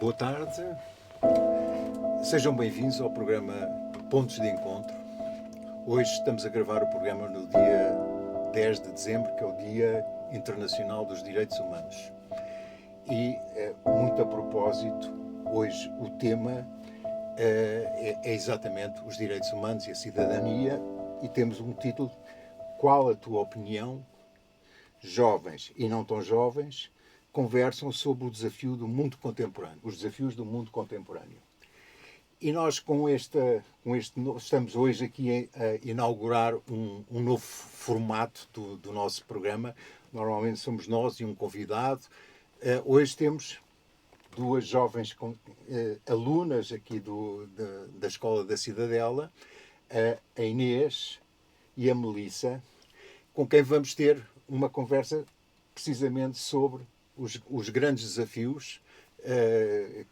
Boa tarde, sejam bem-vindos ao programa Pontos de Encontro. Hoje estamos a gravar o programa no dia 10 de dezembro, que é o Dia Internacional dos Direitos Humanos. E, muito a propósito, hoje o tema é exatamente os direitos humanos e a cidadania, e temos um título: Qual a tua opinião? Jovens e não tão jovens conversam sobre o desafio do mundo contemporâneo, os desafios do mundo contemporâneo. E nós estamos hoje aqui a inaugurar um novo formato do nosso programa. Normalmente somos nós e um convidado. Hoje temos duas jovens alunas aqui da Escola da Cidadela, a Inês e a Melissa, com quem vamos ter uma conversa precisamente sobre os grandes desafios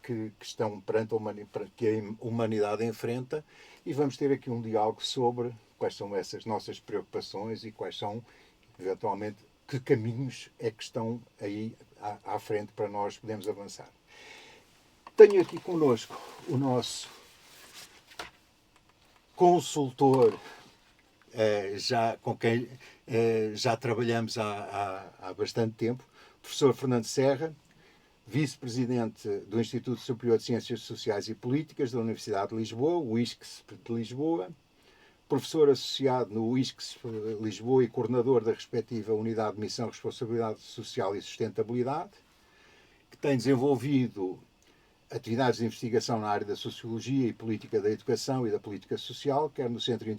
que estão que a humanidade enfrenta, e vamos ter aqui um diálogo sobre quais são essas nossas preocupações e quais são, eventualmente, que caminhos é que estão aí à frente para nós podermos avançar. Tenho aqui connosco o nosso consultor, já com quem já trabalhamos há bastante tempo, professor Fernando Serra, vice-presidente do Instituto Superior de Ciências Sociais e Políticas da Universidade de Lisboa, o ISCS de Lisboa, professor associado no ISCS Lisboa e coordenador da respectiva Unidade de Missão, Responsabilidade Social e Sustentabilidade, que tem desenvolvido atividades de investigação na área da Sociologia e Política da Educação e da Política Social, quer no Centro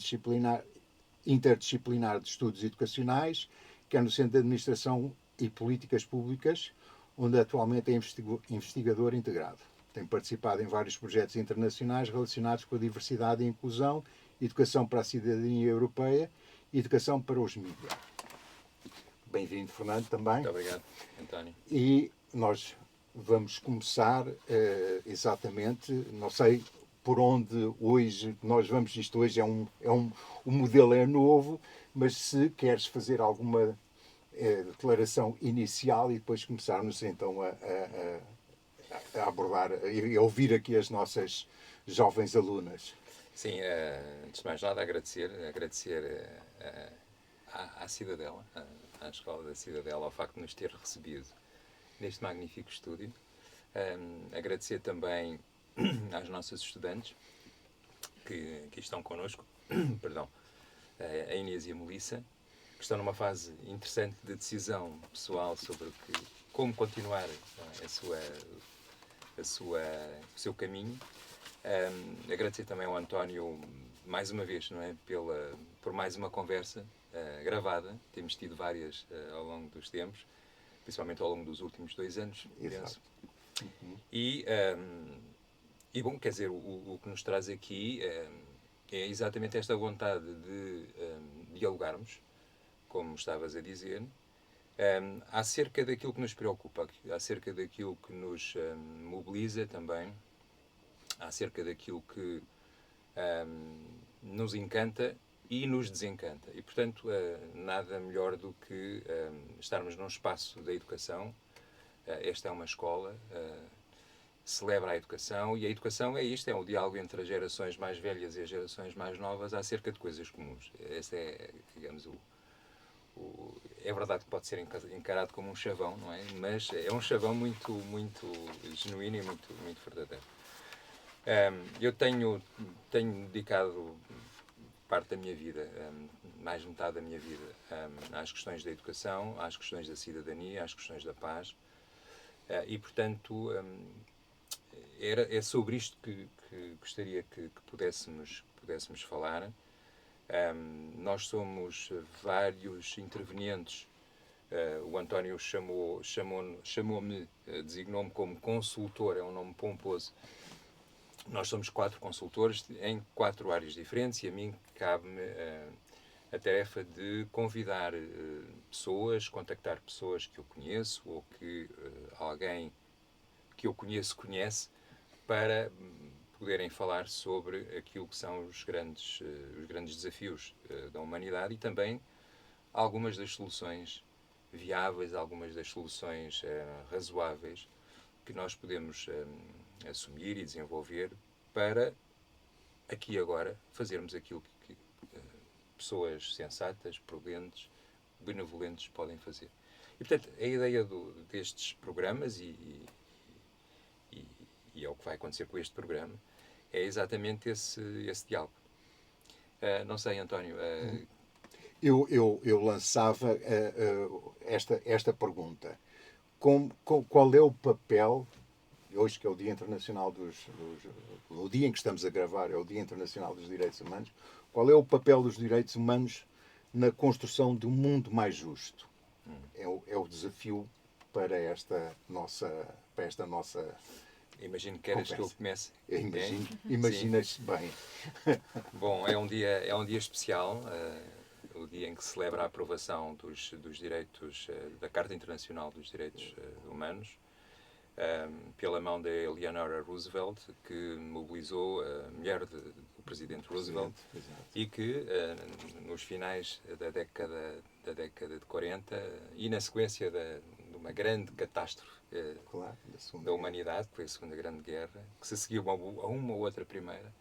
Interdisciplinar de Estudos Educacionais, quer no Centro de Administração e Políticas Públicas, onde atualmente é investigador integrado. Tem participado em vários projetos internacionais relacionados com a diversidade e inclusão, educação para a cidadania europeia e educação para os mídias. Bem-vindo, Fernando, também. Muito obrigado, António. E nós vamos começar exatamente, não sei por onde hoje, nós vamos, isto hoje o modelo é novo, mas se queres fazer alguma declaração inicial e depois começarmos então a abordar e a ouvir aqui as nossas jovens alunas. Sim, antes de mais nada agradecer à Cidadela, à Escola da Cidadela, ao facto de nos ter recebido neste magnífico estúdio. Agradecer também às nossas estudantes que estão connosco, perdão, a Inês e a Melissa, que estão numa fase interessante de decisão pessoal sobre como continuar o seu caminho. Agradecer também ao António mais uma vez, não é, por mais uma conversa gravada. Temos tido várias ao longo dos tempos, principalmente ao longo dos últimos 2 anos, penso. Uhum. E bom, quer dizer, o que nos traz aqui é exatamente esta vontade de dialogarmos, como estavas a dizer, acerca daquilo que nos preocupa, acerca daquilo que nos mobiliza também, acerca daquilo que nos encanta e nos desencanta. E, portanto, nada melhor do que estarmos num espaço da educação. Esta é uma escola, celebra a educação, e a educação é isto, é o diálogo entre as gerações mais velhas e as gerações mais novas acerca de coisas comuns. Esse é, digamos, é verdade que pode ser encarado como um chavão, não é? Mas é um chavão muito, muito genuíno e muito, muito verdadeiro. Eu tenho dedicado parte da minha vida, mais metade da minha vida, às questões da educação, às questões da cidadania, às questões da paz, e, portanto, é sobre isto que gostaria que pudéssemos falar. Nós somos vários intervenientes. O António chamou-me, designou-me como consultor, é um nome pomposo. Nós somos 4 consultores em 4 áreas diferentes, e a mim cabe-me a tarefa de convidar pessoas, contactar pessoas que eu conheço ou que alguém que eu conhece, para poderem falar sobre aquilo que são os grandes desafios da humanidade, e também algumas das soluções viáveis, algumas das soluções razoáveis que nós podemos assumir e desenvolver para, aqui e agora, fazermos aquilo que pessoas sensatas, prudentes, benevolentes podem fazer. E, portanto, a ideia destes programas, e é o que vai acontecer com este programa, é exatamente esse diálogo. Não sei, António. Eu lançava esta pergunta. Qual é o papel, hoje que é o Dia Internacional o dia em que estamos a gravar é o Dia Internacional dos Direitos Humanos, qual é o papel dos direitos humanos na construção de um mundo mais justo? É o desafio para esta nossa Imagino que queres que eu comece. Imaginas bem. Bom, é um dia especial, o dia em que se celebra a aprovação dos direitos, da Carta Internacional dos Direitos Humanos, pela mão da Eleanor Roosevelt, que mobilizou a mulher do Presidente Roosevelt e que, nos finais da década de 40 e na sequência de uma grande catástrofe da humanidade, que foi a Segunda Grande Guerra, que se seguiu a uma ou outra primeira,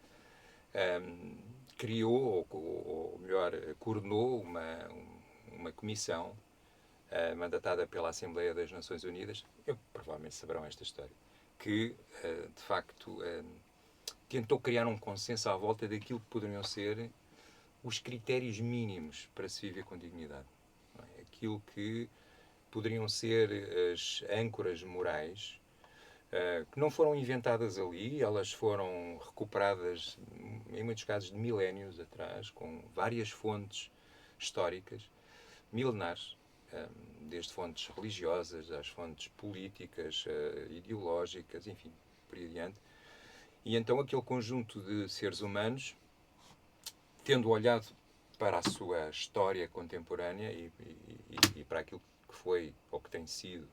criou, ou melhor, coordenou uma comissão mandatada pela Assembleia das Nações Unidas, provavelmente saberão esta história, que, de facto, tentou criar um consenso à volta daquilo que poderiam ser os critérios mínimos para se viver com dignidade. Não é? Aquilo que poderiam ser as âncoras morais, que não foram inventadas ali, elas foram recuperadas, em muitos casos, de milénios atrás, com várias fontes históricas, milenares, desde fontes religiosas às fontes políticas, ideológicas, enfim, por aí adiante. E então aquele conjunto de seres humanos, tendo olhado para a sua história contemporânea e para aquilo que foi ou que tem sido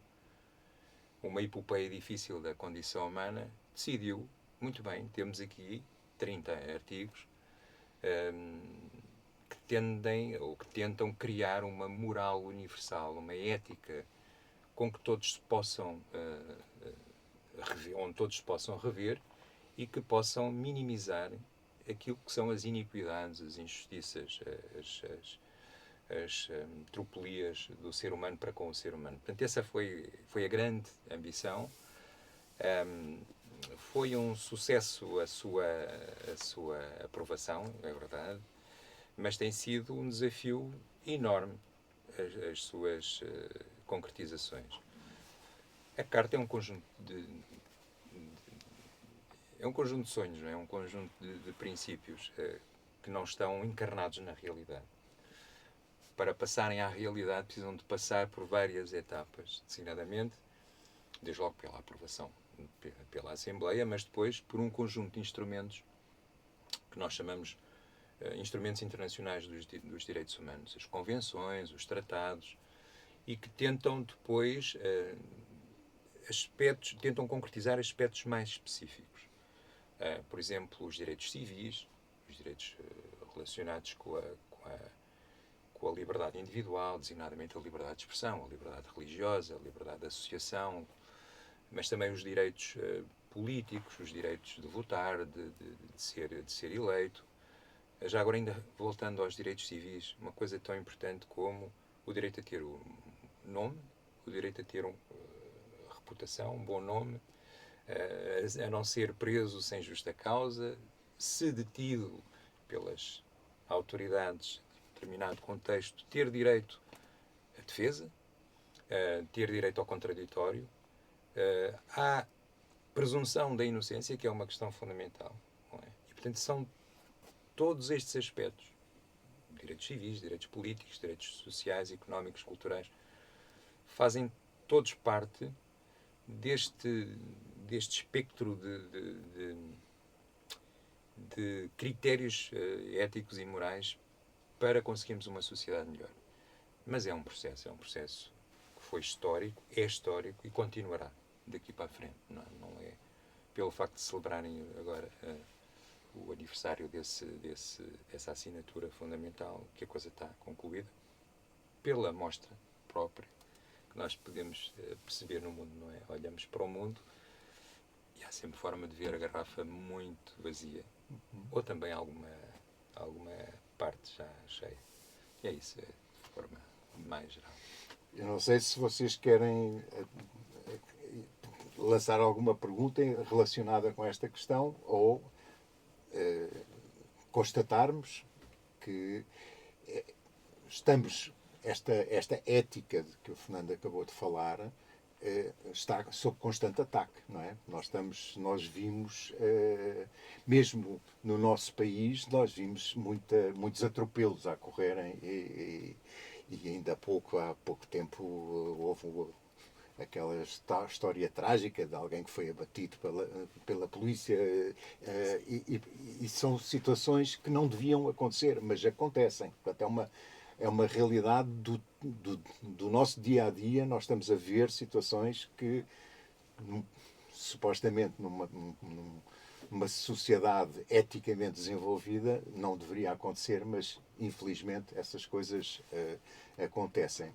uma epopeia difícil da condição humana, decidiu, muito bem, temos aqui 30 artigos que tendem ou que tentam criar uma moral universal, uma ética com que todos se possam onde todos se possam rever e que possam minimizar aquilo que são as iniquidades, as injustiças, as tropelias do ser humano para com o ser humano. Portanto, essa foi a grande ambição. Foi um sucesso a sua aprovação, é verdade, mas tem sido um desafio enorme as suas concretizações. A Carta é um conjunto de sonhos, não é? Um conjunto de princípios que não estão encarnados na realidade. Para passarem à realidade precisam de passar por várias etapas, designadamente, desde logo pela aprovação pela Assembleia, mas depois por um conjunto de instrumentos que nós chamamos instrumentos internacionais dos direitos humanos, as convenções, os tratados, e que tentam depois tentam concretizar aspectos mais específicos. Por exemplo, os direitos civis, os direitos relacionados com a liberdade individual, designadamente a liberdade de expressão, a liberdade religiosa, a liberdade de associação, mas também os direitos políticos, os direitos de votar, de ser eleito. Já agora, ainda voltando aos direitos civis, uma coisa tão importante como o direito a ter um nome, o direito a ter reputação, um bom nome, a não ser preso sem justa causa, se detido pelas autoridades em determinado contexto, ter direito à defesa, ter direito ao contraditório, à presunção da inocência, que é uma questão fundamental. Não é? E, portanto, são todos estes aspectos, direitos civis, direitos políticos, direitos sociais, económicos, culturais, fazem todos parte deste espectro de critérios éticos e morais para conseguirmos uma sociedade melhor. Mas é um processo que foi histórico, é histórico e continuará daqui para a frente. Não é pelo facto de celebrarem agora o aniversário dessa assinatura fundamental que a coisa está concluída, pela mostra própria que nós podemos perceber no mundo, não é? Olhamos para o mundo E há sempre forma de ver a garrafa muito vazia. Ou também alguma parte já cheia. E é isso, de forma mais geral. Eu não sei se vocês querem lançar alguma pergunta relacionada com esta questão ou constatarmos que estamos, esta ética de que o Fernando acabou de falar está sob constante ataque, não é? Nós vimos, mesmo no nosso país, nós vimos muitos atropelos a ocorrerem e ainda há pouco tempo houve aquela história trágica de alguém que foi abatido pela polícia e são situações que não deviam acontecer, mas acontecem. Portanto, é uma realidade do nosso dia a dia. Nós estamos a ver situações que supostamente numa sociedade eticamente desenvolvida não deveria acontecer, mas infelizmente essas coisas acontecem.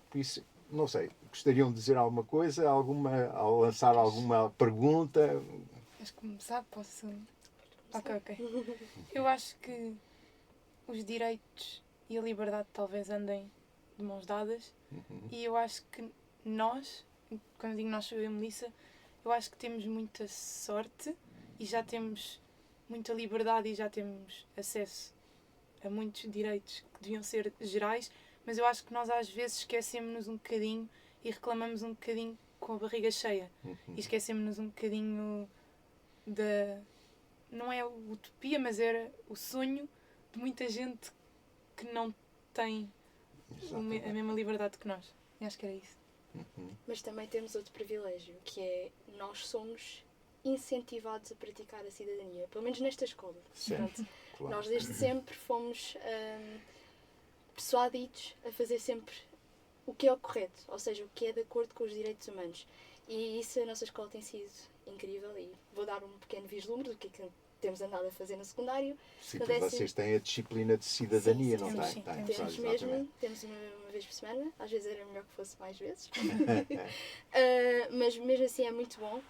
Por isso, não sei, gostariam de dizer alguma coisa, ao lançar alguma pergunta? Queres começar? Posso? Ok. Eu acho que os direitos e a liberdade talvez andem de mãos dadas. E eu acho que nós, quando digo nós, sou eu e a Melissa, eu acho que temos muita sorte e já temos muita liberdade e já temos acesso a muitos direitos que deviam ser gerais, mas eu acho que nós às vezes esquecemos-nos um bocadinho e reclamamos um bocadinho com a barriga cheia. E esquecemos-nos um bocadinho da... Não é utopia, mas era o sonho de muita gente que não tem a mesma liberdade que nós. E acho que era isso. Mas também temos outro privilégio, que é nós somos incentivados a praticar a cidadania, pelo menos nesta escola. Portanto, Claro. nós desde sempre fomos persuadidos a fazer sempre o que é o correto, ou seja, o que é de acordo com os direitos humanos. E isso a nossa escola tem sido incrível e vou dar um pequeno vislumbre do que é que temos andado a fazer no secundário. Sim, porque vocês têm a disciplina de cidadania, sim, não temos, têm? Temos mesmo, temos uma vez por semana, às vezes era melhor que fosse mais vezes. Mas mesmo assim é muito bom.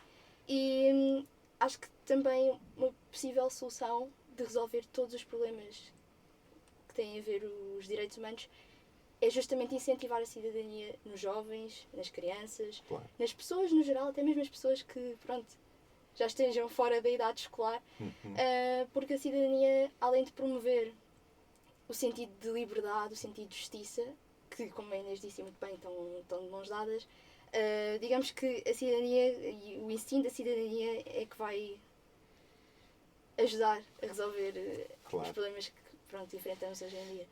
E acho que também uma possível solução de resolver todos os problemas que têm a ver os direitos humanos é justamente incentivar a cidadania nos jovens, nas crianças, Claro. nas pessoas no geral, até mesmo as pessoas que, pronto, já estejam fora da idade escolar, porque a cidadania, além de promover o sentido de liberdade, o sentido de justiça, que, como a Inês disse muito bem, estão de mãos dadas, digamos que a cidadania e o ensino da cidadania é que vai ajudar a resolver os problemas que, pronto, enfrentamos hoje em dia.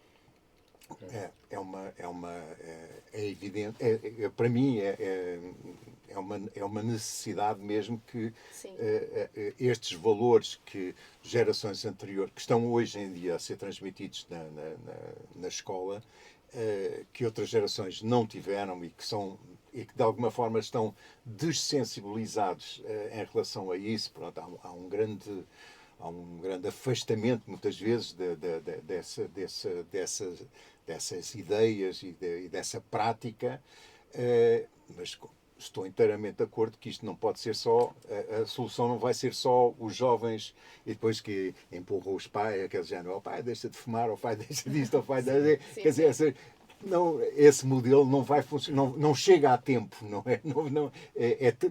É evidente, para mim é uma necessidade mesmo que estes valores que gerações anteriores, que estão hoje em dia a ser transmitidos na escola, que outras gerações não tiveram e que de alguma forma estão dessensibilizados em relação a isso. Pronto, há um grande afastamento, muitas vezes, dessas ideias e dessa prática, mas estou inteiramente de acordo que isto não pode ser só, a solução não vai ser só os jovens e depois que empurram os pais, aquele género, o pai deixa de fumar, o pai deixa disto, o pai deixa... Quer dizer, não, esse modelo não vai funcionar, não chega a tempo, não é?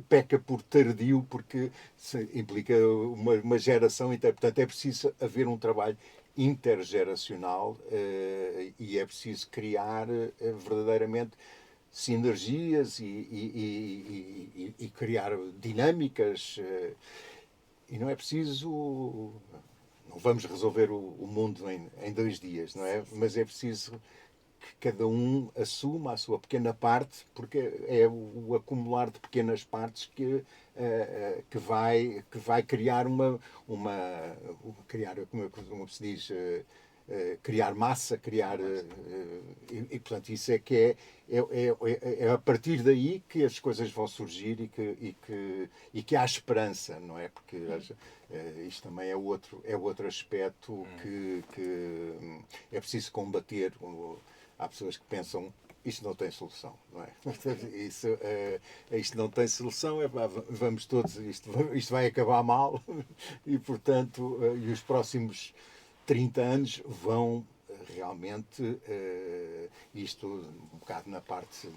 Peca por tardio, porque implica uma geração inteira. Portanto, é preciso haver um trabalho intergeracional e é preciso criar verdadeiramente sinergias e criar dinâmicas. E não é preciso... Não vamos resolver o mundo em 2 dias, não é? Mas é preciso que cada um assuma a sua pequena parte, porque é o acumular de pequenas partes que vai criar criar, como se diz, criar massa, criar e portanto isso é que é a partir daí que as coisas vão surgir e que há esperança, não é? Porque isto também é outro aspecto que é preciso combater. Há pessoas que pensam isto não tem solução, não é? Isto não tem solução, vamos todos, isto vai acabar mal e, portanto, e os próximos 30 anos vão realmente, isto um bocado na parte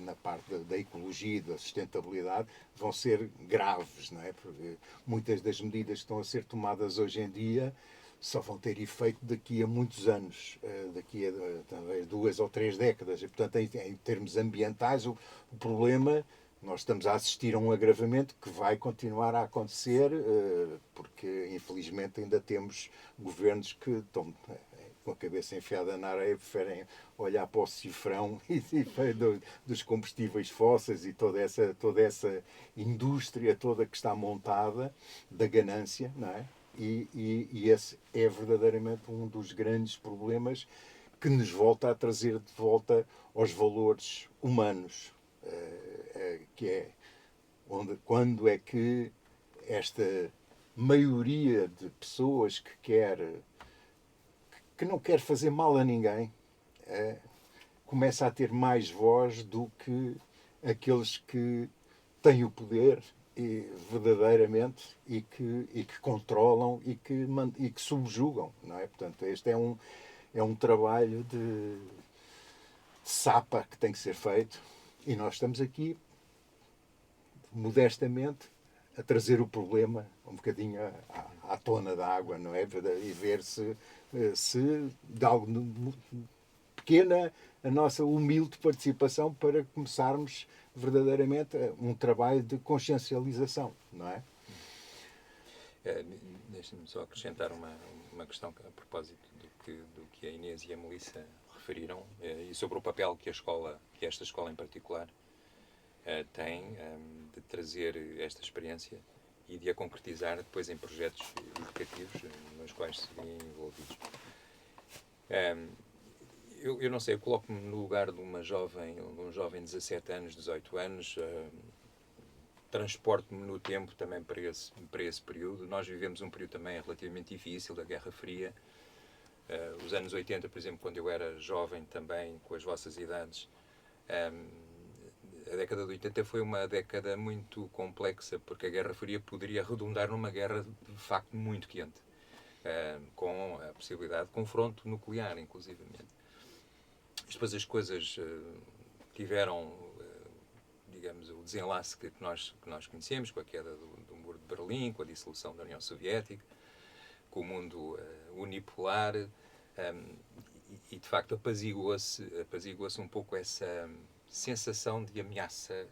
da ecologia e da sustentabilidade, vão ser graves, não é? Porque muitas das medidas que estão a ser tomadas hoje em dia só vão ter efeito daqui a muitos anos, daqui a talvez 2 ou 3 décadas. E, portanto, em termos ambientais, o problema, nós estamos a assistir a um agravamento que vai continuar a acontecer, porque, infelizmente, ainda temos governos que estão com a cabeça enfiada na areia, preferem olhar para o cifrão dos combustíveis fósseis e toda essa indústria toda que está montada da ganância, não é? E esse é verdadeiramente um dos grandes problemas que nos volta a trazer de volta aos valores humanos, que é quando é que esta maioria de pessoas que não quer fazer mal a ninguém começa a ter mais voz do que aqueles que têm o poder verdadeiramente e que controlam e que subjugam, não é? Portanto, este é um trabalho de sapa que tem que ser feito e nós estamos aqui modestamente a trazer o problema um bocadinho à tona da água, não é? E ver se de algo pequena a nossa humilde participação para começarmos verdadeiramente um trabalho de consciencialização, não é? Deixa-me só acrescentar uma questão a propósito do que a Inês e a Melissa referiram e sobre o papel que esta escola em particular tem de trazer esta experiência e de a concretizar depois em projetos educativos nos quais seriam envolvidos. Eu não sei, eu coloco-me no lugar de um jovem de 17 anos, 18 anos, transporto-me no tempo também para esse período. Nós vivemos um período também relativamente difícil, da Guerra Fria. Os anos 80, por exemplo, quando eu era jovem também, com as vossas idades, a década de 80 foi uma década muito complexa, porque a Guerra Fria poderia redundar numa guerra de facto muito quente, com a possibilidade de confronto nuclear, inclusivamente. Depois as coisas tiveram, digamos, o desenlace que nós conhecemos, com a queda do Muro de Berlim, com a dissolução da União Soviética, com o mundo unipolar, e de facto apaziguou-se um pouco essa sensação de ameaça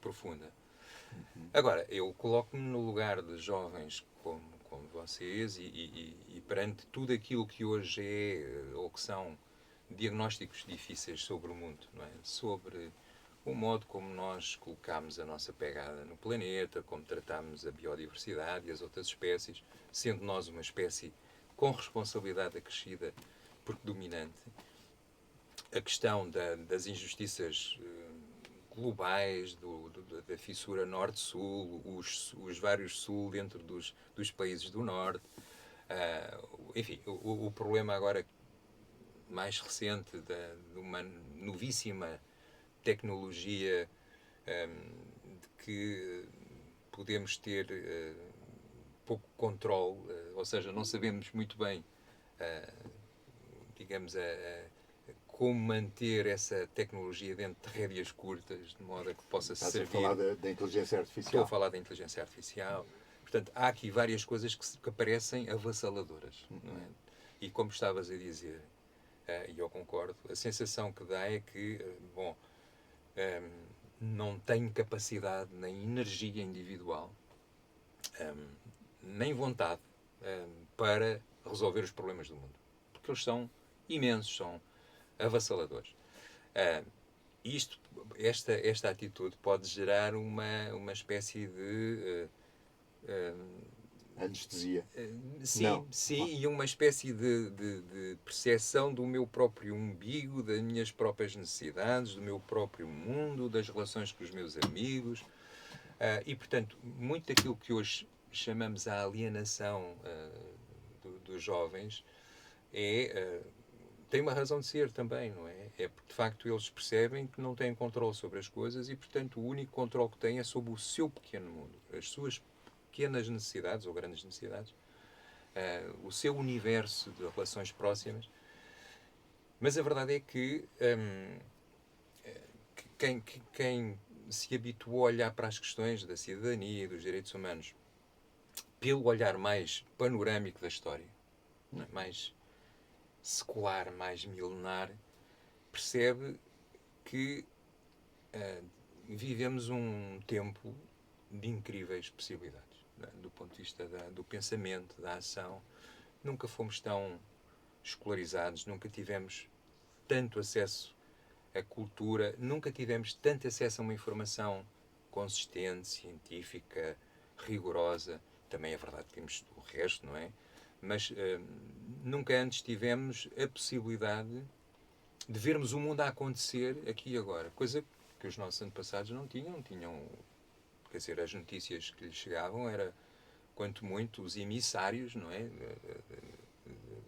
profunda. Agora, eu coloco-me no lugar de jovens como vocês e perante tudo aquilo que hoje é ou que são diagnósticos difíceis sobre o mundo, não é? Sobre o modo como nós colocamos a nossa pegada no planeta, como tratamos a biodiversidade e as outras espécies, sendo nós uma espécie com responsabilidade acrescida porque dominante. A questão das injustiças globais, da fissura norte-sul, os vários sul dentro dos países do norte. Enfim, o problema agora mais recente de uma novíssima tecnologia de que podemos ter pouco controle, ou seja, não sabemos muito bem, digamos, como manter essa tecnologia dentro de rédeas curtas, de modo a que possa servir... Estás a falar da inteligência artificial. Estou a falar da inteligência artificial. Portanto, há aqui várias coisas que parecem avassaladoras. Não é? E como estavas a dizer, e eu concordo, a sensação que dá é que, não tenho capacidade nem energia individual, nem vontade para resolver os problemas do mundo. Porque eles são imensos, são avassaladores. Esta atitude pode gerar uma espécie de... anestesia. Sim, e uma espécie de percepção do meu próprio umbigo, das minhas próprias necessidades, do meu próprio mundo, das relações com os meus amigos. E, portanto, muito daquilo que hoje chamamos a alienação dos jovens é tem uma razão de ser também, não é? É porque, de facto, eles percebem que não têm controle sobre as coisas e, portanto, o único controle que têm é sobre o seu pequeno mundo, as suas pequenas necessidades ou grandes necessidades, o seu universo de relações próximas. Mas a verdade é que quem se habituou a olhar para as questões da cidadania e dos direitos humanos pelo olhar mais panorâmico da história, não é? Mais secular, mais milenar, percebe que vivemos um tempo de incríveis possibilidades, não é? Do ponto de vista do pensamento, da ação. Nunca fomos tão escolarizados, nunca tivemos tanto acesso à cultura, nunca tivemos tanto acesso a uma informação consistente, científica, rigorosa. Também é verdade que temos o resto, não é? Mas nunca antes tivemos a possibilidade de vermos o mundo a acontecer aqui e agora. Coisa que os nossos antepassados não tinham. Quer dizer, as notícias que lhes chegavam era, quanto muito, os emissários, não é?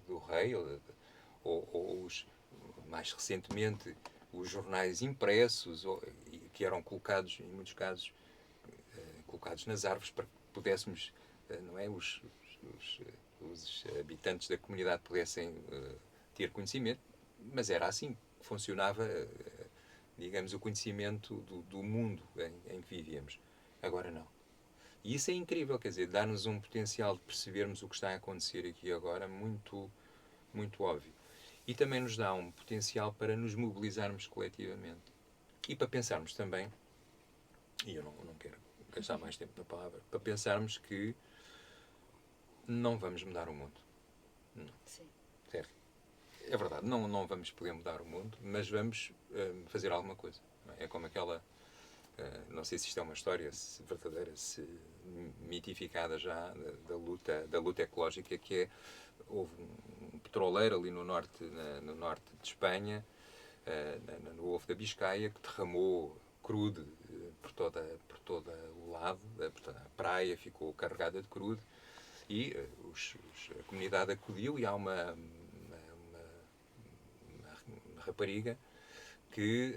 Do rei, ou mais recentemente, os jornais impressos, que eram colocados, em muitos casos, colocados nas árvores para que pudéssemos, não é? Os habitantes da comunidade pudessem ter conhecimento, mas era assim que funcionava, digamos, o conhecimento do mundo em que vivíamos. Agora não. E isso é incrível, quer dizer, dá-nos um potencial de percebermos o que está a acontecer aqui e agora muito, muito óbvio. E também nos dá um potencial para nos mobilizarmos coletivamente. E para pensarmos também, e eu não quero gastar mais tempo na palavra, para pensarmos que não vamos mudar o mundo. Não. Sim. Certo? É verdade, não vamos poder mudar o mundo, mas vamos fazer alguma coisa. Não é? É como aquela, não sei se isto é uma história se verdadeira, se mitificada já, da luta ecológica, que é, houve um petroleiro ali no norte de Espanha, no Golfo da Biscaia, que derramou crude por todo o lado, portanto, a praia ficou carregada de crude, e a comunidade acudiu, e há uma rapariga que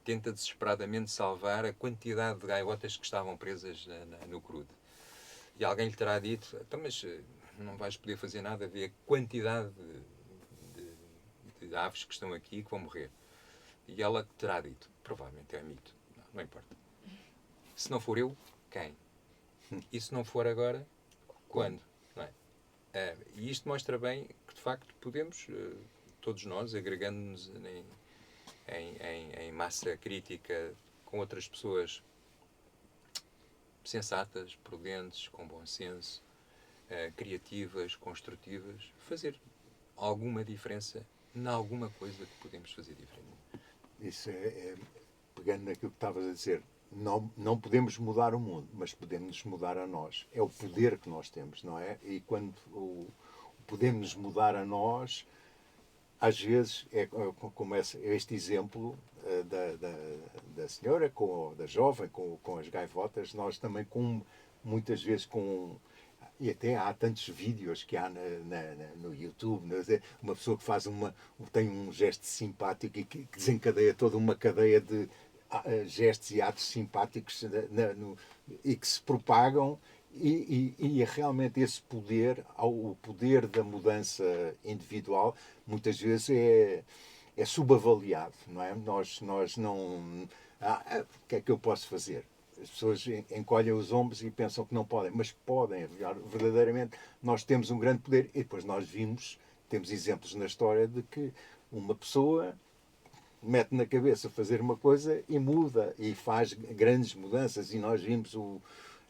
tenta desesperadamente salvar a quantidade de gaivotas que estavam presas no crude. E alguém lhe terá dito, então, mas não vais poder fazer nada, vê a quantidade de aves que estão aqui que vão morrer. E ela terá dito, provavelmente é mito, não importa. Se não for eu, quem? E se não for agora, quando? Não é? E isto mostra bem que, de facto, podemos, todos nós, agregando-nos em massa crítica com outras pessoas sensatas, prudentes, com bom senso, criativas, construtivas, fazer alguma diferença em alguma coisa que podemos fazer diferente. Isso pegando naquilo que estavas a dizer, não podemos mudar o mundo, mas podemos mudar a nós. É o poder que nós temos, não é? E quando podemos mudar a nós, às vezes, como este exemplo da senhora, da jovem, com as gaivotas, nós também, muitas vezes, e até há tantos vídeos que há no YouTube, uma pessoa que tem um gesto simpático e que desencadeia toda uma cadeia de gestos e atos simpáticos e que se propagam, e realmente esse poder, o poder da mudança individual, muitas vezes é subavaliado, não é? Nós não... o que é que eu posso fazer? As pessoas encolhem os ombros e pensam que não podem, mas podem. Verdadeiramente, nós temos um grande poder. E depois nós temos exemplos na história de que uma pessoa mete na cabeça fazer uma coisa e muda, e faz grandes mudanças. E nós vimos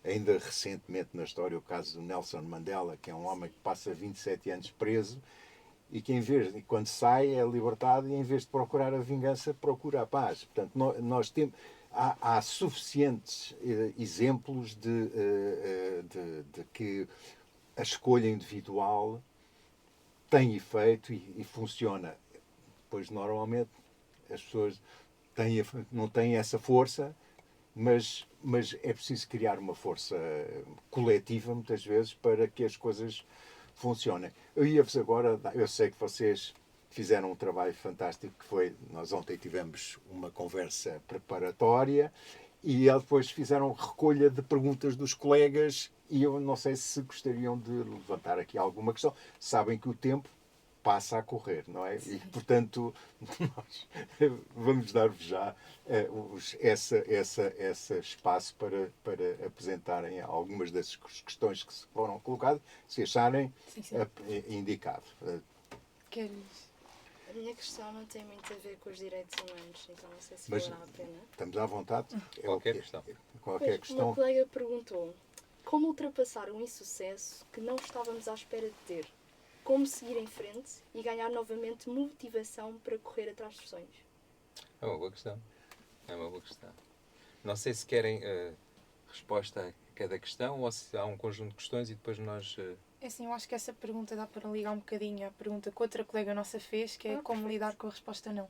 ainda recentemente na história o caso do Nelson Mandela, que é um homem que passa 27 anos preso e que quando sai é libertado, e em vez de procurar a vingança, procura a paz. Portanto, nós temos... Há suficientes exemplos de que a escolha individual tem efeito e funciona. Pois, normalmente, as pessoas não têm essa força, mas é preciso criar uma força coletiva, muitas vezes, para que as coisas funcionem. Eu sei que vocês fizeram um trabalho fantástico que foi, nós ontem tivemos uma conversa preparatória e depois fizeram recolha de perguntas dos colegas e eu não sei se gostariam de levantar aqui alguma questão. Sabem que o tempo passa a correr, não é? E, portanto, nós vamos dar-vos já esse espaço para apresentarem algumas das questões que se foram colocadas, se acharem Sim, sim. indicado. Queres? A minha questão não tem muito a ver com os direitos humanos, então não sei se Mas valerá a pena. estamos à vontade. Qualquer questão. Qualquer Pois, questão. uma colega perguntou como ultrapassar um insucesso que não estávamos à espera de ter? Como seguir em frente e ganhar novamente motivação para correr atrás dos sonhos? É uma boa questão. É uma boa questão. Não sei se querem resposta a cada questão ou se há um conjunto de questões e depois nós... É assim, eu acho que essa pergunta dá para ligar um bocadinho à pergunta que outra colega nossa fez, que é como Perfeito. lidar com a resposta não.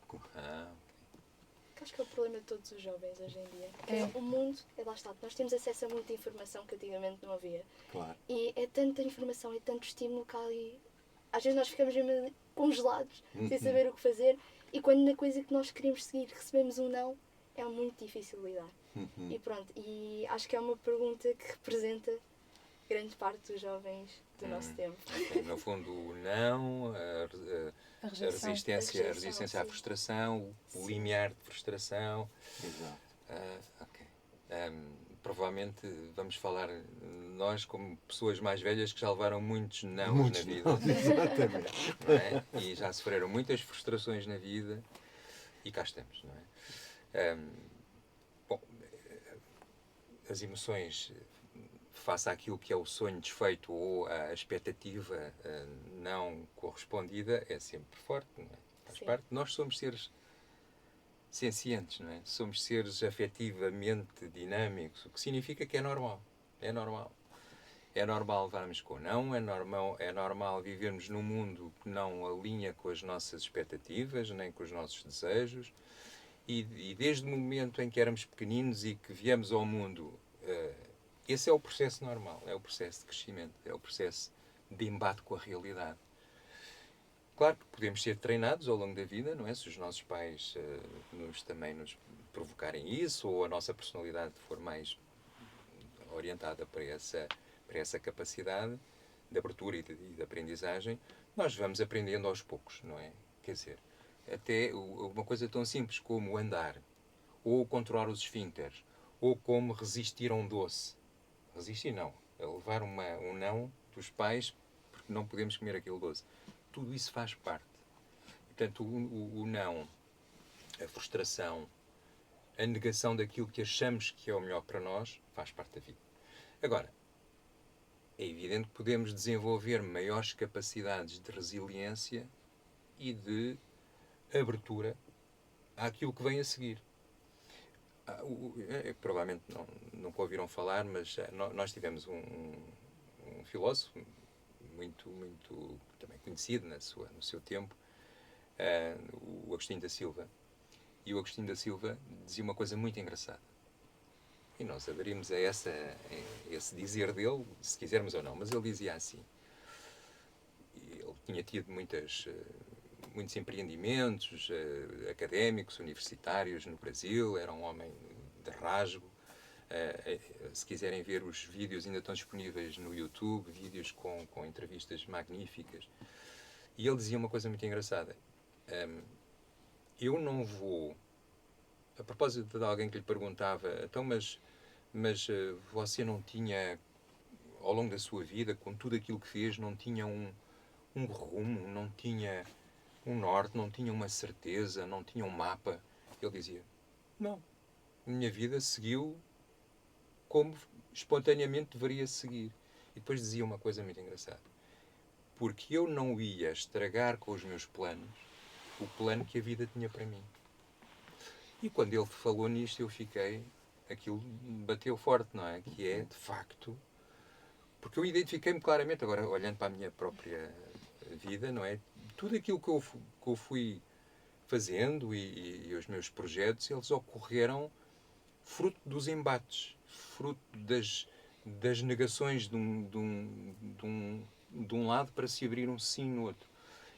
Que acho que é o problema de todos os jovens hoje em dia. É. O mundo, lá está, nós temos acesso a muita informação que antigamente não havia. Claro. E é tanta informação, é tanto estímulo que há ali. Às vezes nós ficamos mesmo congelados, sem saber o que fazer. E quando na coisa que nós queríamos seguir recebemos um não, é muito difícil lidar. E pronto, e acho que é uma pergunta que representa grande parte dos jovens do nosso tempo. Okay. No fundo, o não, A a rejeição. resistência à Sim. frustração, o limiar de frustração. Exato. Ok. Provavelmente vamos falar nós como pessoas mais velhas que já levaram muitos nãos Muitos na vida. não, exatamente. Não é? E já sofreram muitas frustrações na vida e cá estamos, não é? Bom, as emoções face àquilo que é o sonho desfeito ou a expectativa não correspondida é sempre forte, não é? Faz Sim. parte. Nós somos seres sencientes, não é? Somos seres afetivamente dinâmicos, o que significa que é normal. É normal. É normal levarmos com não, é normal vivermos num mundo que não alinha com as nossas expectativas, nem com os nossos desejos. E desde o momento em que éramos pequeninos e que viemos ao mundo, esse é o processo normal, é o processo de crescimento, é o processo de embate com a realidade. Claro que podemos ser treinados ao longo da vida, não é? Se os nossos pais também nos provocarem isso, ou a nossa personalidade for mais orientada para essa capacidade de abertura e de aprendizagem, nós vamos aprendendo aos poucos, não é? Quer dizer, até uma coisa tão simples como andar, ou controlar os esfíncteres, ou como resistir a um doce. Resistir não, é levar um não dos pais porque não podemos comer aquele doce. Tudo isso faz parte. Portanto, o não, a frustração, a negação daquilo que achamos que é o melhor para nós, faz parte da vida. Agora, é evidente que podemos desenvolver maiores capacidades de resiliência e de abertura àquilo que vem a seguir. Provavelmente nunca ouviram falar, mas nós tivemos um filósofo muito também conhecido no seu tempo, o Agostinho da Silva. E o Agostinho da Silva dizia uma coisa muito engraçada. E nós aderimos a esse dizer dele, se quisermos ou não, mas ele dizia assim. Ele tinha tido muitos empreendimentos académicos, universitários no Brasil, era um homem de rasgo. Se quiserem ver os vídeos, ainda estão disponíveis no YouTube, vídeos com entrevistas magníficas. E ele dizia uma coisa muito engraçada. Eu não vou... A propósito de alguém que lhe perguntava, então, mas você não tinha, ao longo da sua vida, com tudo aquilo que fez, não tinha um rumo, não tinha um norte, não tinha uma certeza, não tinha um mapa? Ele dizia, não. A minha vida seguiu como espontaneamente deveria seguir. E depois dizia uma coisa muito engraçada. Porque eu não ia estragar com os meus planos o plano que a vida tinha para mim. E quando ele falou nisto, eu fiquei... Aquilo bateu forte, não é? Que é, de facto... Porque eu identifiquei-me claramente, agora olhando para a minha própria vida, não é? Tudo aquilo que eu fui fazendo e os meus projetos, eles ocorreram fruto dos embates, fruto das negações de um lado para se abrir um sim no outro.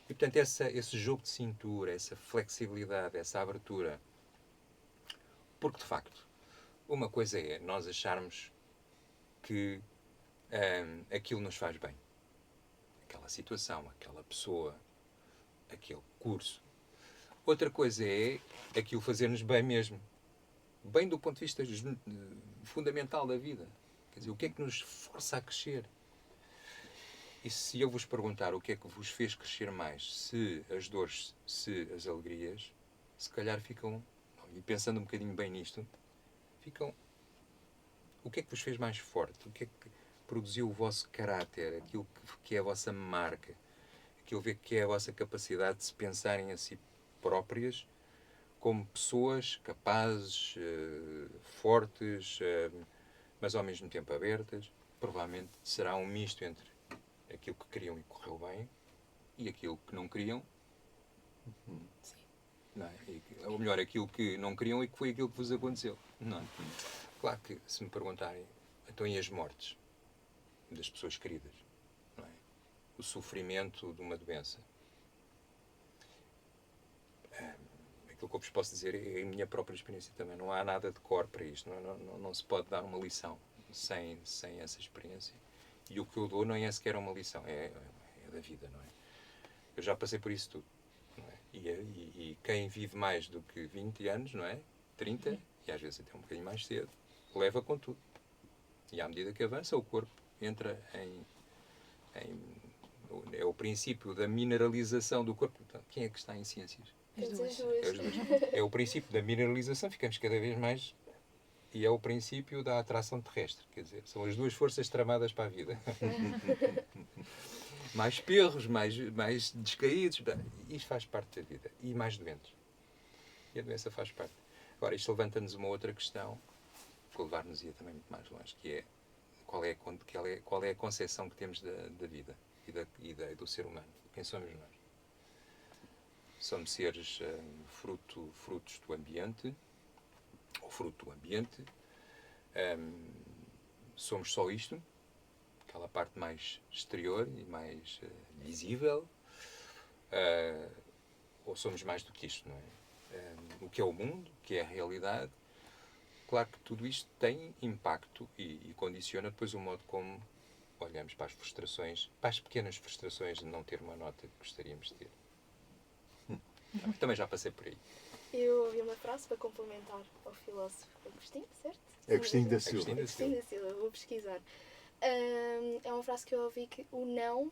E, portanto, esse jogo de cintura, essa flexibilidade, essa abertura. Porque, de facto, uma coisa é nós acharmos que aquilo nos faz bem. Aquela situação, aquela pessoa, aquele curso. Outra coisa é aquilo fazer-nos bem mesmo. Bem do ponto de vista fundamental da vida. Quer dizer, o que é que nos força a crescer? E se eu vos perguntar o que é que vos fez crescer mais, se as dores, se as alegrias, se calhar ficam, e pensando um bocadinho bem nisto, ficam... O que é que vos fez mais forte? O que é que produziu o vosso caráter? Aquilo que é a vossa marca? Aquilo que é a vossa capacidade de se pensarem a si próprias como pessoas capazes, fortes, mas ao mesmo tempo abertas. Provavelmente será um misto entre aquilo que queriam e correu bem e aquilo que não queriam. Sim. Não é? Ou melhor, aquilo que não queriam e que foi aquilo que vos aconteceu. Não é? Claro que, se me perguntarem, então e as mortes das pessoas queridas? Não é? O sofrimento de uma doença. Aquilo que eu vos posso dizer é a minha própria experiência também. Não há nada de cor para isto. Não se pode dar uma lição sem essa experiência. E o que eu dou não é sequer uma lição. É da vida, não é? Eu já passei por isso tudo. Não é? E quem vive mais do que 20 anos, não é? 30, e às vezes até um bocadinho mais cedo, leva com tudo. E à medida que avança, o corpo entra é o princípio da mineralização do corpo. Então, quem é que está em ciências? As duas. É os dois. É o princípio da mineralização, ficamos cada vez mais... E é o princípio da atração terrestre. Quer dizer, são as duas forças tramadas para a vida. Mais perros, mais descaídos. Isto faz parte da vida. E mais doentes. E a doença faz parte. Agora, isto levanta-nos uma outra questão, que levar-nos-ia também muito mais longe, que é qual é a concepção que temos da vida e do ser humano. Quem somos nós? Somos seres frutos do ambiente, ou fruto do ambiente. Somos só isto, aquela parte mais exterior e mais visível, ou somos mais do que isto, não é? O que é o mundo, o que é a realidade. Claro que tudo isto tem impacto e condiciona depois o modo como olhamos para as frustrações, para as pequenas frustrações de não ter uma nota que gostaríamos de ter. Também já passei por aí. Eu ouvi uma frase para complementar ao filósofo Agostinho, certo? Agostinho da Silva. Agostinho da Silva, vou pesquisar. É uma frase que eu ouvi que o não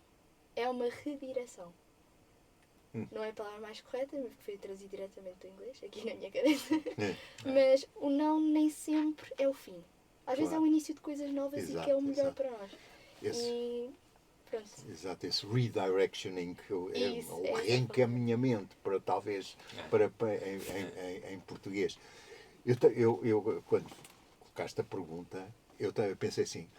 é uma redireção. Não é a palavra mais correta, mas foi trazido diretamente do inglês, aqui na minha cabeça. Mas o não nem sempre é o fim. Às vezes é o início de coisas novas e que é o melhor para nós. E pronto. Exato, esse redirectioning, o Isso, reencaminhamento, para talvez em português. Eu quando colocaste a pergunta, eu pensei assim,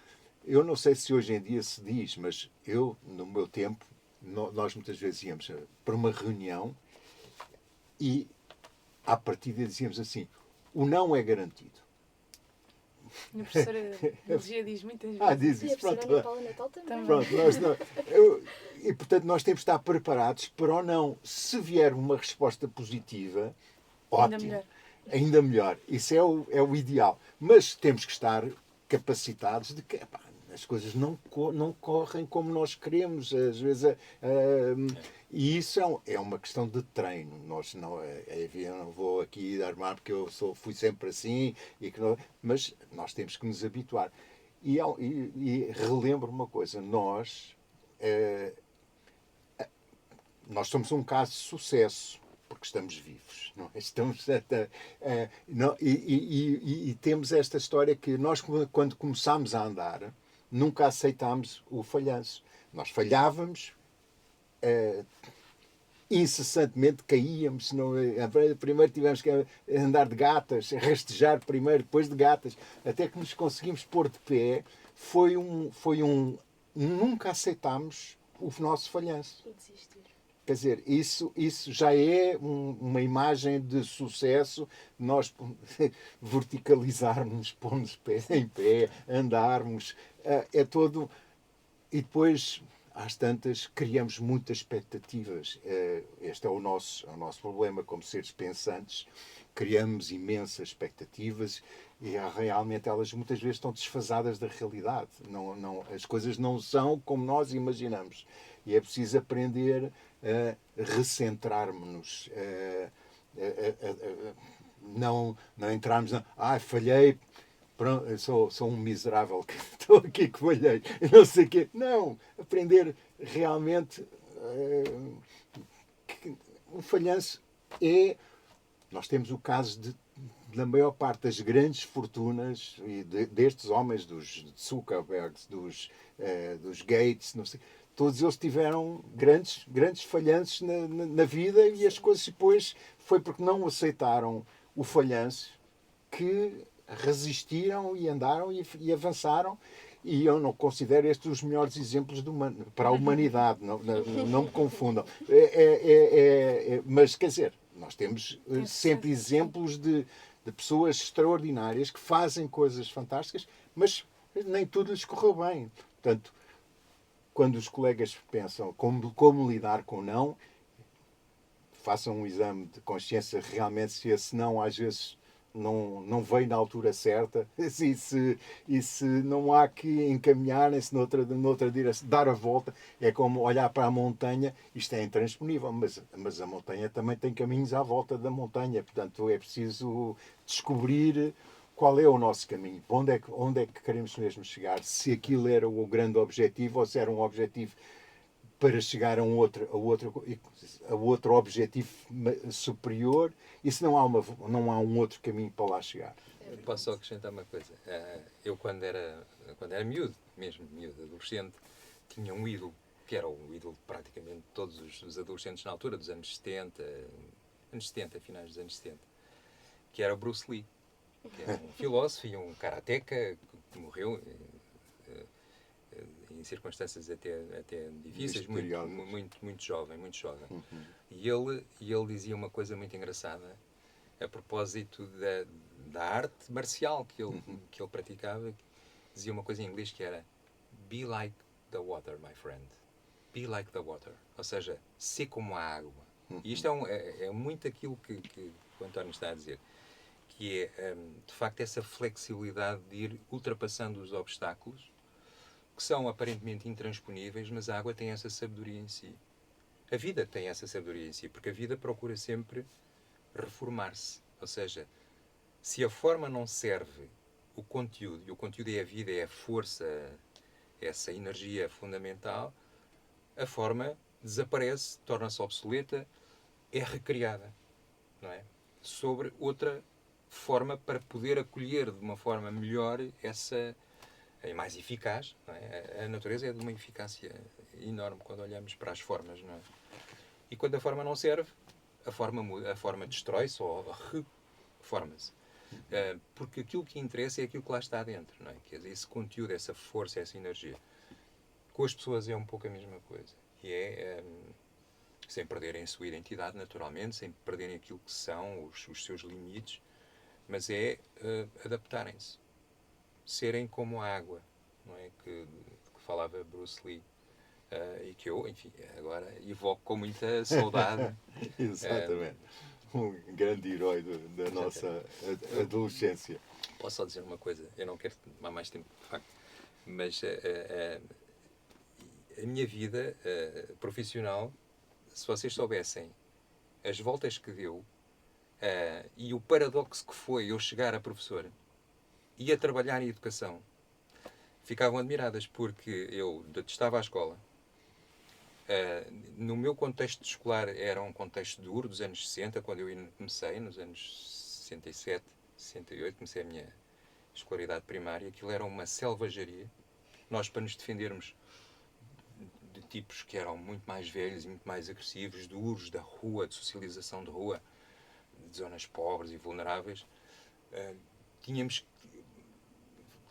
eu não sei se hoje em dia se diz, mas eu, no meu tempo, nós muitas vezes íamos para uma reunião e, à partida, dizíamos assim, o não é garantido. A minha professora de biologia diz muitas vezes. Diz E isso. a professora Ana Paula Natal também. Pronto, e portanto nós temos de estar preparados para ou não. Se vier uma resposta positiva, ótimo. Ainda melhor. Isso é o ideal. Mas temos que estar capacitados de que as coisas não correm como nós queremos. Às vezes, e isso é uma questão de treino. Eu não vou aqui armar porque fui sempre assim, mas nós temos que nos habituar. E relembro uma coisa, nós somos um caso de sucesso, porque estamos vivos. Não é? E temos esta história que nós, quando começámos a andar, nunca aceitámos o falhanço. Nós falhávamos, incessantemente caíamos. Primeiro tivemos que andar de gatas, rastejar primeiro, depois de gatas, até que nos conseguimos pôr de pé. Nunca aceitámos o nosso falhanço. E desistir. Quer dizer, isso já é uma imagem de sucesso, nós verticalizarmos, pôr-nos em pé, andarmos, é todo... E depois às tantas, criamos muitas expectativas. Este é o nosso problema como seres pensantes. Criamos imensas expectativas e realmente elas muitas vezes estão desfasadas da realidade. As coisas não são como nós imaginamos. E é preciso aprender a recentrarmos-nos, não entrarmos na... falhei, pronto, sou um miserável que estou aqui que falhei, não sei o quê. Não, aprender realmente que o falhanço é... Nós temos o caso da maior parte das grandes fortunas e destes homens, dos Zuckerbergs, dos Gates, não sei, todos eles tiveram grandes falhanços na vida e as coisas depois foi porque não aceitaram o falhanço que resistiram e andaram e avançaram. E eu não considero estes os melhores exemplos para a humanidade, não me confundam. Mas, quer dizer, nós temos sempre exemplos de pessoas extraordinárias que fazem coisas fantásticas, mas nem tudo lhes correu bem. Portanto, quando os colegas pensam como lidar com o não, façam um exame de consciência realmente se esse não às vezes não veio na altura certa e se não há que encaminharem-se noutra direção, dar a volta. É como olhar para a montanha, isto é intransponível, mas a montanha também tem caminhos à volta da montanha, portanto é preciso descobrir qual é o nosso caminho, onde é que queremos mesmo chegar, se aquilo era o grande objetivo ou se era um objetivo para chegar a outro objetivo superior, e se não há um outro caminho para lá chegar. Posso só acrescentar uma coisa? Eu, quando era miúdo, mesmo miúdo, adolescente, tinha um ídolo, que era o ídolo de praticamente todos os adolescentes na altura, dos anos 70, finais dos anos 70, que era o Bruce Lee, que era um filósofo e um karateca que morreu em circunstâncias até difíceis, muito jovem. Uhum. E ele dizia uma coisa muito engraçada a propósito da arte marcial que ele praticava. Dizia uma coisa em inglês que era "Be like the water, my friend. Be like the water." Ou seja, ser como a água. E isto é muito aquilo que o António está a dizer, que é, de facto, essa flexibilidade de ir ultrapassando os obstáculos que são aparentemente intransponíveis, mas a água tem essa sabedoria em si. A vida tem essa sabedoria em si, porque a vida procura sempre reformar-se. Ou seja, se a forma não serve o conteúdo, e o conteúdo é a vida, é a força, essa energia fundamental, a forma desaparece, torna-se obsoleta, é recriada, não é? Sobre outra forma para poder acolher de uma forma melhor essa... é mais eficaz, não é? A natureza é de uma eficácia enorme quando olhamos para as formas, não é? E quando a forma não serve, a forma muda, a forma destrói-se ou reforma-se. Porque aquilo que interessa é aquilo que lá está dentro, não é? Quer dizer, esse conteúdo, essa força, essa energia. Com as pessoas é um pouco a mesma coisa. E sem perderem a sua identidade, naturalmente, sem perderem aquilo que são, os seus limites, mas adaptarem-se. Serem como a água, não é? Que falava Bruce Lee, e que eu, enfim, agora evoco com muita saudade. Exatamente. Um grande herói da nossa adolescência. Posso só dizer uma coisa? Eu não quero tomar mais tempo, de facto, mas a minha vida profissional, se vocês soubessem as voltas que deu e o paradoxo que foi eu chegar a professora e a trabalhar em educação, ficavam admiradas, porque eu detestava a escola. No meu contexto escolar era um contexto duro dos anos 60, quando eu comecei, nos anos 67, 68, comecei a minha escolaridade primária. Aquilo era uma selvageria. Nós, para nos defendermos de tipos que eram muito mais velhos e muito mais agressivos, duros, da rua, de socialização de rua, de zonas pobres e vulneráveis, tínhamos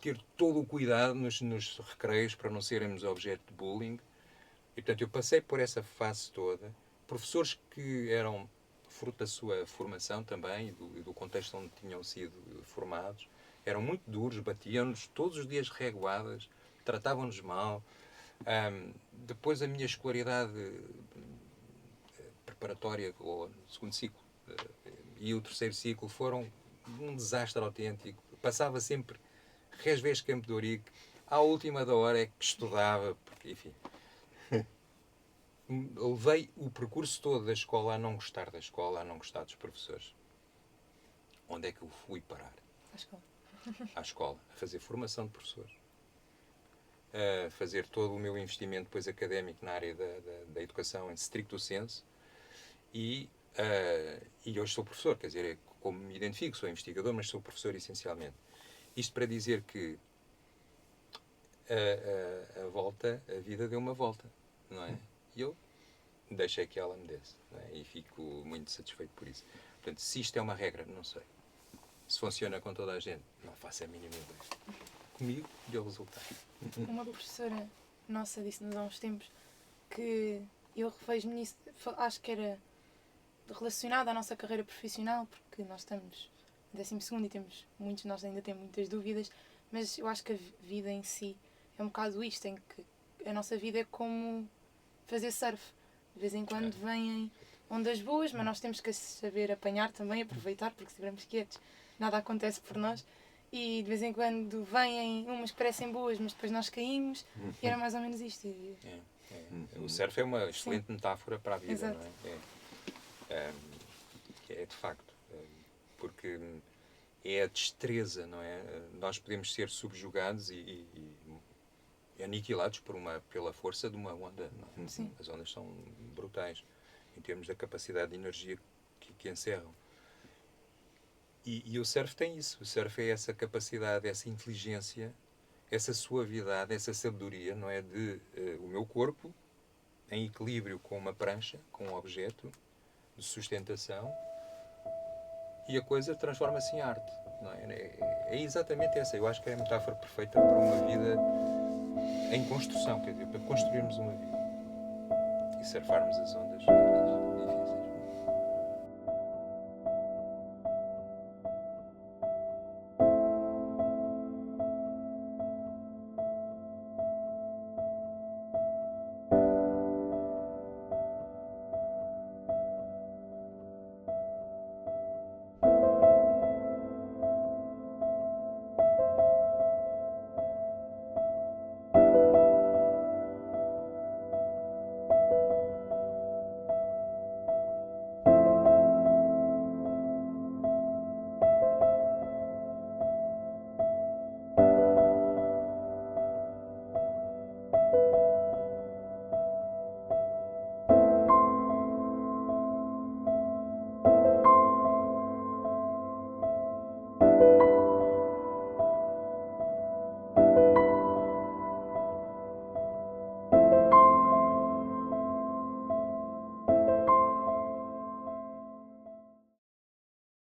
que ter todo o cuidado nos recreios para não sermos objeto de bullying. E, portanto, eu passei por essa fase toda. Professores que eram fruto da sua formação também e do contexto onde tinham sido formados, eram muito duros, batiam-nos todos os dias reguadas, tratavam-nos mal. Depois a minha escolaridade preparatória, ou segundo ciclo, e o terceiro ciclo foram um desastre autêntico. Passava sempre resvés Campo de Ourique, à última da hora é que estudava, porque, enfim. Levei o percurso todo da escola a não gostar da escola, a não gostar dos professores. Onde é que eu fui parar? À escola. À escola, a fazer formação de professores. A fazer todo o meu investimento depois académico na área da educação em stricto sensu. E hoje sou professor, quer dizer, como me identifico, sou investigador, mas sou professor essencialmente. Isto para dizer que a vida deu uma volta, não é? E eu deixei que ela me desse, não é? E fico muito satisfeito por isso. Portanto, se isto é uma regra, não sei. Se funciona com toda a gente, não faço a mínima ideia. Comigo deu resultado. Uma professora nossa disse-nos há uns tempos que eu revejo-me nisso, acho que era relacionado à nossa carreira profissional, porque nós estamos no 12º e temos muitos, nós ainda temos muitas dúvidas, mas eu acho que a vida em si é um bocado isto, em que a nossa vida é como fazer surf. De vez em quando vêm ondas boas, mas nós temos que saber apanhar também, aproveitar, porque se estivermos quietos, nada acontece por nós. E de vez em quando vêm umas que parecem boas, mas depois nós caímos, e era mais ou menos isto. O surf é uma excelente metáfora para a vida, Exato. não é? É de facto, porque é a destreza, não é? Nós podemos ser subjugados e aniquilados pela força de uma onda. Não é? Sim. As ondas são brutais em termos da capacidade de energia que encerram. E o surf tem isso. O surf é essa capacidade, essa inteligência, essa suavidade, essa sabedoria, não é? De o meu corpo em equilíbrio com uma prancha, com um objeto de sustentação, e a coisa transforma-se em arte. Não é? É exatamente essa. Eu acho que é a metáfora perfeita para uma vida em construção, quer dizer, para construirmos uma vida e surfarmos as ondas.